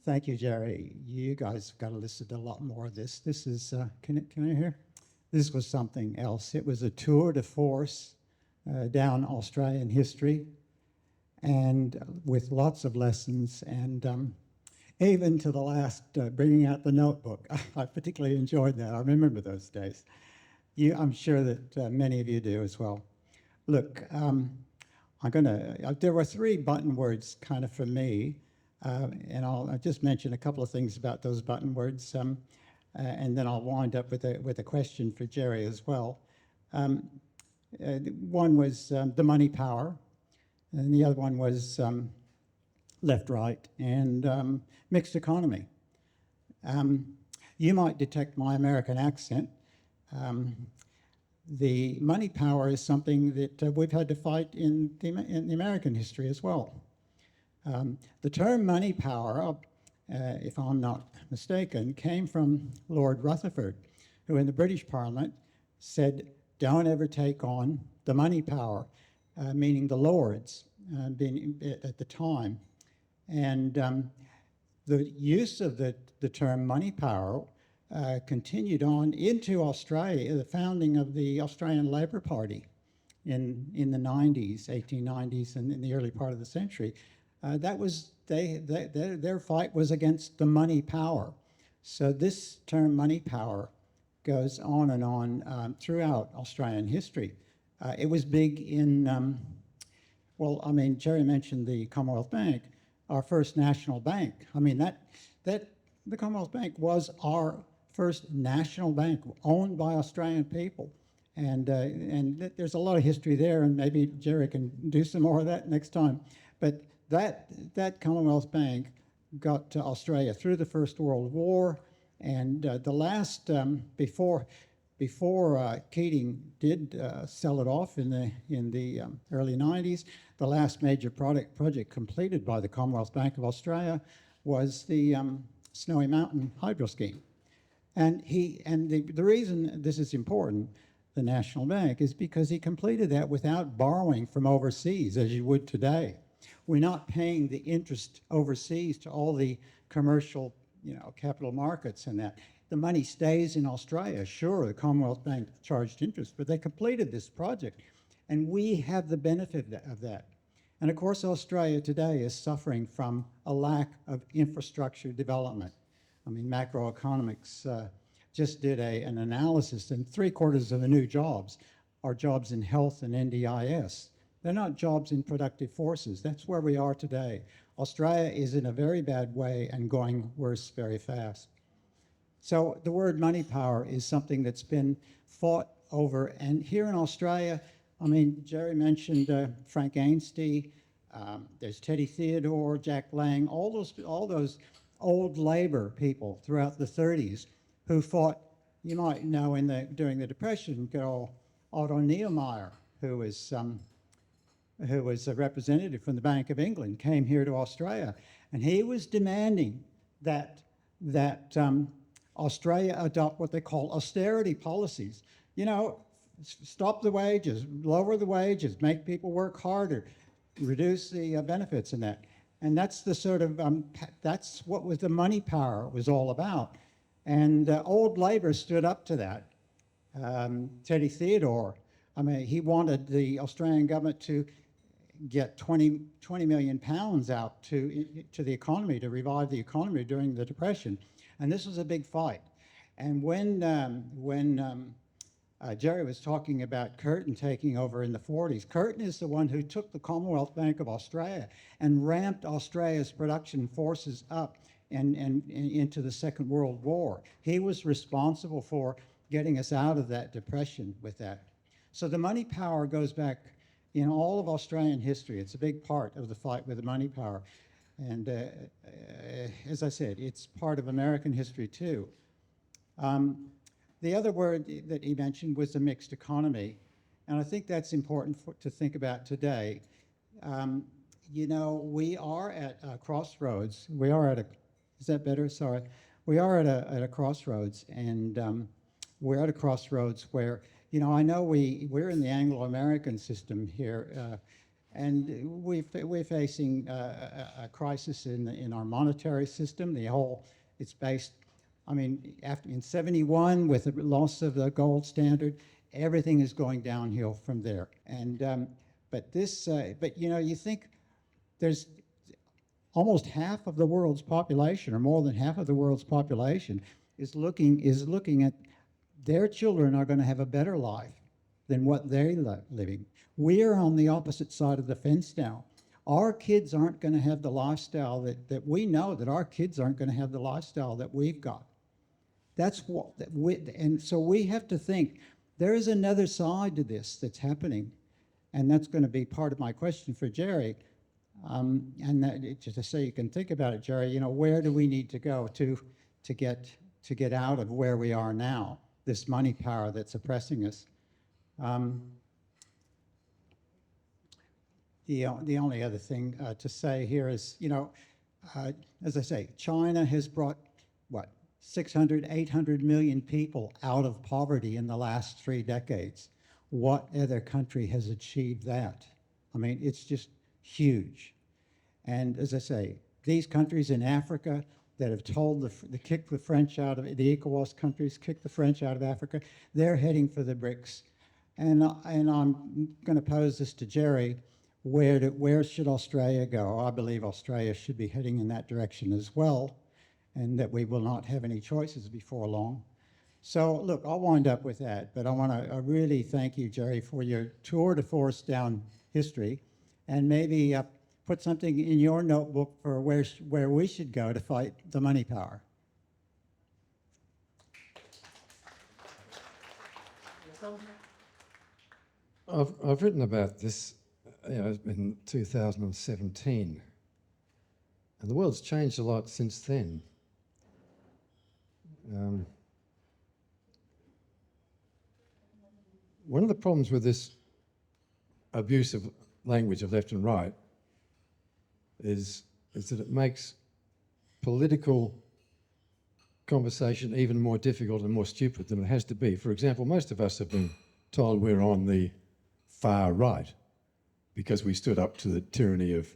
Thank you, Jerry. You guys got to listen to a lot more of this. This is, can I hear? This was something else. It was a tour de force down Australian history, and with lots of lessons, and even to the last, bringing out the notebook. I particularly enjoyed that. I remember those days. I'm sure that many of you do as well. Look, there were 3 button words kind of for me, and I'll just mention a couple of things about those button words, and then I'll wind up with a question for Jerry as well. One was the money power, and the other one was left-right and mixed economy. You might detect my American accent. The money power is something that we've had to fight in the American history as well. The term money power, if I'm not mistaken, came from Lord Rutherford, who in the British Parliament said, don't ever take on the money power, meaning the lords being at the time. And the use of the term money power continued on into Australia, the founding of the Australian Labor Party in the 90s, 1890s, and in the early part of the century. That was, their fight was against the money power. So this term money power goes on and on throughout Australian history. It was big in, well, I mean, Jerry mentioned the Commonwealth Bank, our first national bank. I mean, the Commonwealth Bank was our first national bank owned by Australian people. There's a lot of history there, and maybe Jerry can do some more of that next time. But that Commonwealth Bank got to Australia through the First World War, and the last before Keating did sell it off in the early 90s, the last major project completed by the Commonwealth Bank of Australia was the Snowy Mountain Hydro Scheme. And the reason this is important, the National Bank, is because he completed that without borrowing from overseas, as you would today. We're not paying the interest overseas to all the commercial, capital markets and that. The money stays in Australia. Sure, the Commonwealth Bank charged interest, but they completed this project, and we have the benefit of that. And of course, Australia today is suffering from a lack of infrastructure development. I mean, macroeconomics just did an analysis, and 3/4 of the new jobs are jobs in health and NDIS. They're not jobs in productive forces. That's where we are today. Australia is in a very bad way and going worse very fast. So the word money power is something that's been fought over. And here in Australia, I mean, Jerry mentioned Frank Ainsley, there's Teddy Theodore, Jack Lang, all those old labor people throughout the 30s who fought, you might know during the Depression, good old Otto Niemeyer, who was a representative from the Bank of England, came here to Australia, and he was demanding that Australia adopt what they call austerity policies. Stop the wages, lower the wages, make people work harder, reduce the benefits and that. And that's the sort of, that's what was the money power was all about. And old Labor stood up to that. Teddy Theodore, I mean, he wanted the Australian government to get 20 million pounds out to the economy, to revive the economy during the Depression. And this was a big fight. And when Jerry was talking about Curtin taking over in the 40s, Curtin is the one who took the Commonwealth Bank of Australia and ramped Australia's production forces up and into the Second World War. He was responsible for getting us out of that depression with that. So the money power goes back in all of Australian history. It's a big part of the fight with the money power. And as I said, it's part of American history too. The other word that he mentioned was the mixed economy. And I think that's important to think about today. We are at a crossroads. Is that better? Sorry. We are at a crossroads, and we're at a crossroads where, I know we're in the Anglo-American system here, and we're facing a crisis in our monetary system. It's based, in 71, with the loss of the gold standard, everything is going downhill from there. And you think there's almost half of the world's population, or more than half of the world's population, is looking at their children are going to have a better life than what they're living. We're on the opposite side of the fence now. Our kids aren't going to have the lifestyle that we know that our kids aren't going to have the lifestyle that we've got. And so we have to think there is another side to this that's happening, and that's going to be part of my question for Jerry. Just so you can think about it, Jerry, where do we need to go to get out of where we are now, this money power that's oppressing us? The only other thing to say here is, as I say, China has brought, 600, 800 million people out of poverty in the last 3 decades. What other country has achieved that? It's just huge. And as I say, these countries in Africa that have told kick the French out of the ECOWAS countries, kick the French out of Africa, they're heading for the BRICS. And I'm going to pose this to Jerry. Where should Australia go? I believe Australia should be heading in that direction as well, and that we will not have any choices before long. So look, I'll wind up with that, but I want to really thank you, Jerry, for your tour de force down history, and maybe put something in your notebook for where we should go to fight the money power. I've written about this in 2017, and the world's changed a lot since then. One of the problems with this abuse of language of left and right is that it makes political conversation even more difficult and more stupid than it has to be. For example, most of us have been told we're on the far right because we stood up to the tyranny of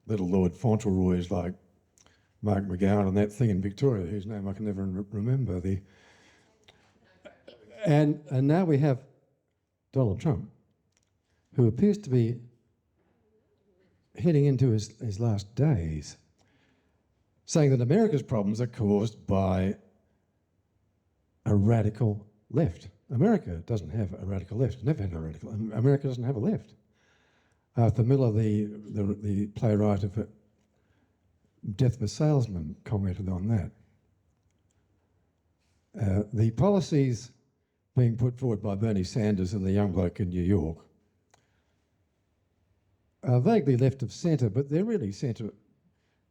little Lord Fauntleroys like Mark McGowan and that thing in Victoria, whose name I can never remember. And now we have Donald Trump, who appears to be heading into his last days, saying that America's problems are caused by a radical left. America doesn't have a radical left. It's never had a radical. America doesn't have a left. Arthur Miller, the playwright of Death of a Salesman, commented on that. The policies being put forward by Bernie Sanders and the young bloke in New York are vaguely left of centre, but they're really centre,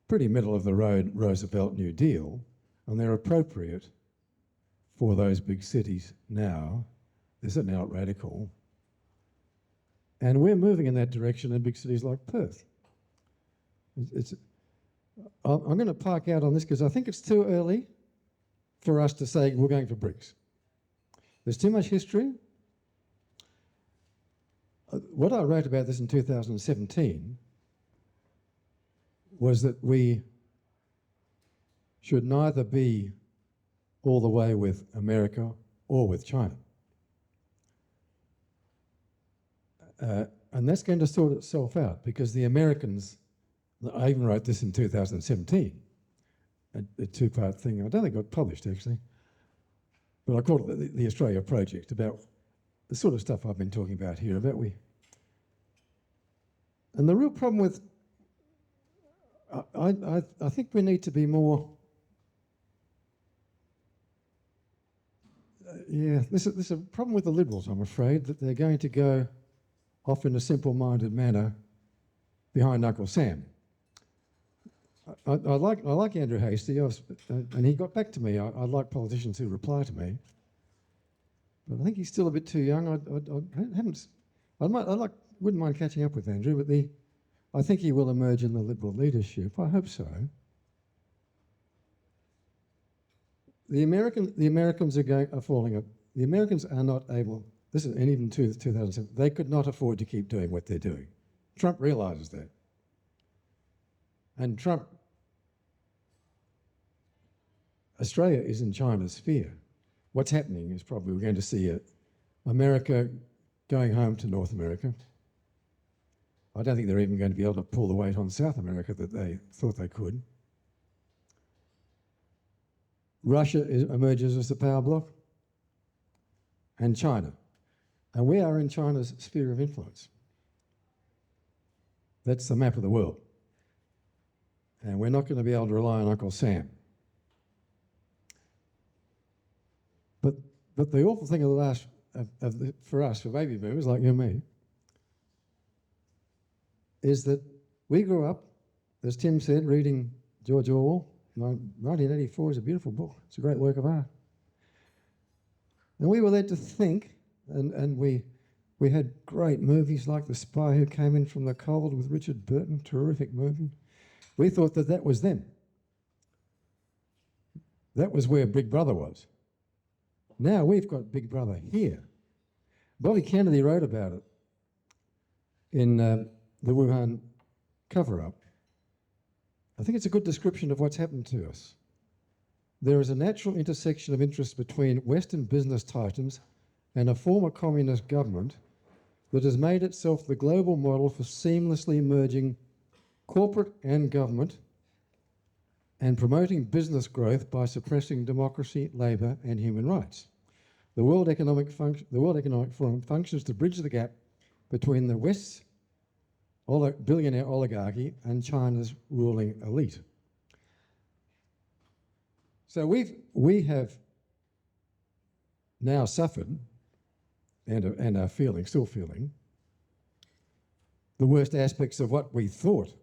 pretty middle of the road Roosevelt New Deal, and they're appropriate for those big cities now. They're certainly not radical. And we're moving in that direction in big cities like Perth. I'm going to park out on this because I think it's too early for us to say we're going for BRICS. There's too much history. What I wrote about this in 2017 was that we should neither be all the way with America or with China. And that's going to sort itself out because the Americans, I even wrote this in 2017, a two-part thing. I don't think it got published actually, but I called it the Australia Project, about the sort of stuff I've been talking about here, and the real problem with, I think we need to be more, this is a problem with the Liberals, I'm afraid, that they're going to go off in a simple-minded manner behind Uncle Sam. I like Andrew Hastie, and he got back to me. I like politicians who reply to me, but I think he's still a bit too young. Wouldn't mind catching up with Andrew, but I think he will emerge in the Liberal leadership. I hope so. The Americans are falling up. The Americans are not able. And even 2007, they could not afford to keep doing what they're doing. Trump realises that, and Australia is in China's sphere. What's happening is probably we're going to see America going home to North America. I don't think they're even going to be able to pull the weight on South America that they thought they could. Russia emerges as the power bloc, and China. And we are in China's sphere of influence. That's the map of the world. And we're not going to be able to rely on Uncle Sam. But the awful thing of the last, for us, for baby boomers like you and me, is that we grew up, as Tim said, reading George Orwell. 1984 is a beautiful book. It's a great work of art. And we were led to think, and we had great movies like The Spy Who Came In From the Cold with Richard Burton, terrific movie. We thought that was them. That was where Big Brother was. Now we've got Big Brother here. Bobby Kennedy wrote about it in the Wuhan cover-up. I think it's a good description of what's happened to us. There is a natural intersection of interest between Western business titans and a former communist government that has made itself the global model for seamlessly merging corporate and government and promoting business growth by suppressing democracy, labour and human rights. The World Economic Forum functions to bridge the gap between the West's billionaire oligarchy and China's ruling elite. So we have now suffered and are feeling, still feeling, the worst aspects of what we thought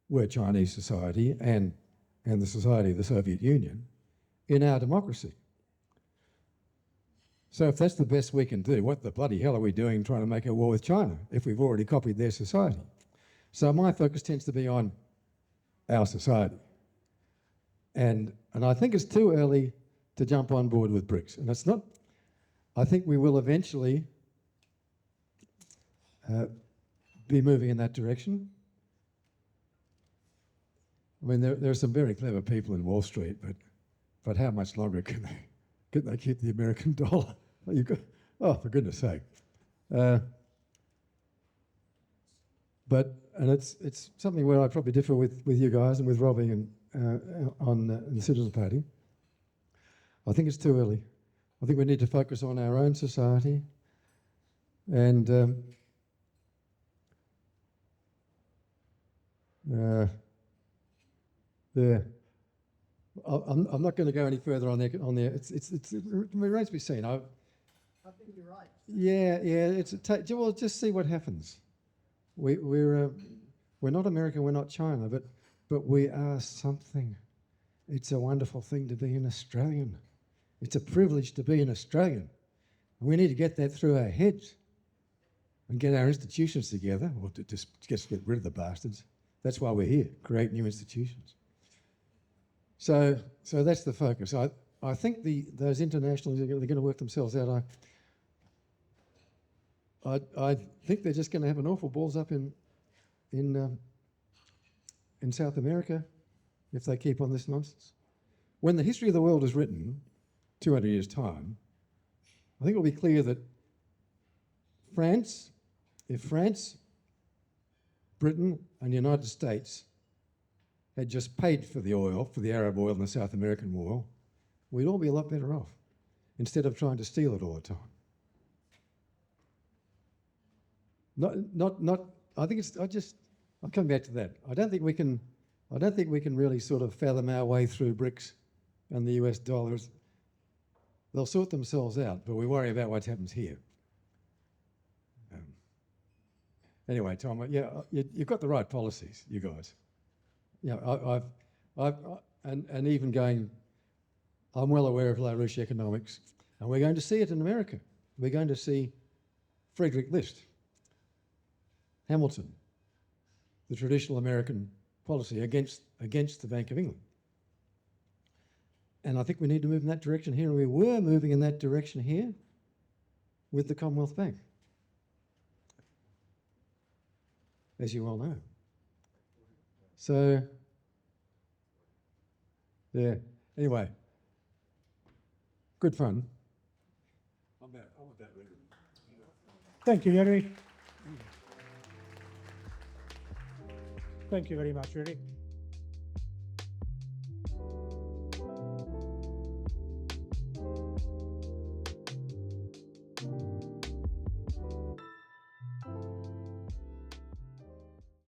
were Chinese society and the society of the Soviet Union in our democracy. So if that's the best we can do, what the bloody hell are we doing trying to make a war with China if we've already copied their society? So my focus tends to be on our society. And I think it's too early to jump on board with BRICS. And it's not, I think we will eventually be moving in that direction. I mean, there are some very clever people in Wall Street, but how much longer can they keep the American dollar? Oh, for goodness sake. And it's something where I probably differ with you guys and with Robbie and on the Citizen Party. I think it's too early. I think we need to focus on our own society and I'm not going to go any further on there. It remains to be seen. I think you're right. Yeah. Well, just see what happens. We're not America. We're not China, but we are something. It's a wonderful thing to be an Australian. It's a privilege to be an Australian. We need to get that through our heads and get our institutions together, or to just get rid of the bastards. That's why we're here, create new institutions. So that's the focus. I think those internationals, they're going to work themselves out. I think they're just going to have an awful balls up in South America if they keep on this nonsense. When the history of the world is written, 200 years' time, I think it'll be clear that if France, Britain and the United States had just paid for the oil, for the Arab oil and the South American oil, we'd all be a lot better off instead of trying to steal it all the time. I think I'll come back to that. I don't think we can really sort of fathom our way through BRICS and the US dollars. They'll sort themselves out, but we worry about what happens here. Anyway, Tom, you've got the right policies, you guys. And even going, I'm well aware of LaRouche economics, and we're going to see it in America. We're going to see Friedrich List, Hamilton, the traditional American policy against the Bank of England. And I think we need to move in that direction here, and we were moving in that direction here with the Commonwealth Bank, as you all know. So, yeah, anyway, good fun. I'm about ready. Thank you, Jerry. Thank you very much, Jerry.